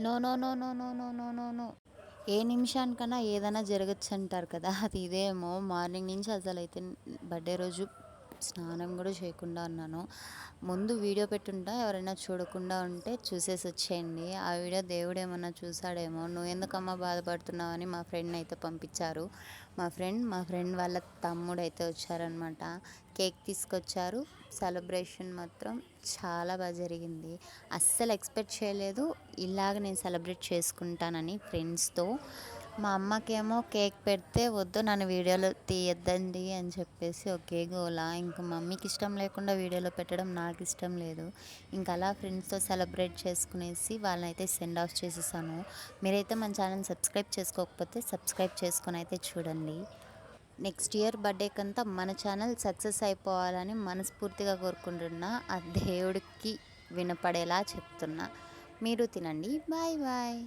No no no no no no no no no. ఏ నిమిషానికన్నా ఏదైనా జరగచ్చు అంటారు కదా, అది ఇదేమో. మార్నింగ్ నుంచి అసలైతే బర్త్డే రోజు స్నానం కూడా చేయకుండా ఉన్నాను. ముందు వీడియో పెట్టుంటా, ఎవరైనా చూడకుండా ఉంటే చూసేసి వచ్చేయండి. ఆ వీడియో దేవుడు ఏమన్నా చూసాడేమో. నువ్వు ఎందుకమ్మా బాధపడుతున్నావు అని మా ఫ్రెండ్ అయితే పంపించారు. మా ఫ్రెండ్ వాళ్ళ తమ్ముడు అయితే వచ్చారనమాట. కేక్ తీసుకొచ్చారు. సెలబ్రేషన్ మాత్రం చాలా బాగా జరిగింది. అస్సలు ఎక్స్పెక్ట్ చేయలేదు ఇలాగ నేను సెలబ్రేట్ చేసుకుంటానని ఫ్రెండ్స్తో. మా అమ్మకేమో కేక్ పెడితే వద్దు, నన్ను వీడియోలో తీయద్దండి అని చెప్పేసి ఒకే గోల. ఇంకా మమ్మీకి ఇష్టం లేకుండా వీడియోలో పెట్టడం నాకు ఇష్టం లేదు. ఇంకా అలా ఫ్రెండ్స్తో సెలబ్రేట్ చేసుకునేసి వాళ్ళనైతే సెండ్ ఆఫ్ చేసేసాను. మీరైతే మన ఛానల్ సబ్స్క్రైబ్ చేసుకోకపోతే సబ్స్క్రైబ్ చేసుకొని అయితే చూడండి. నెక్స్ట్ ఇయర్ బర్త్డేకంతా మన ఛానల్ సక్సెస్ అయిపోవాలని మనస్ఫూర్తిగా కోరుకుంటున్నా. ఆ దేవుడికి వినపడేలా చెప్తున్నా. మీరు తినండి. Bye bye.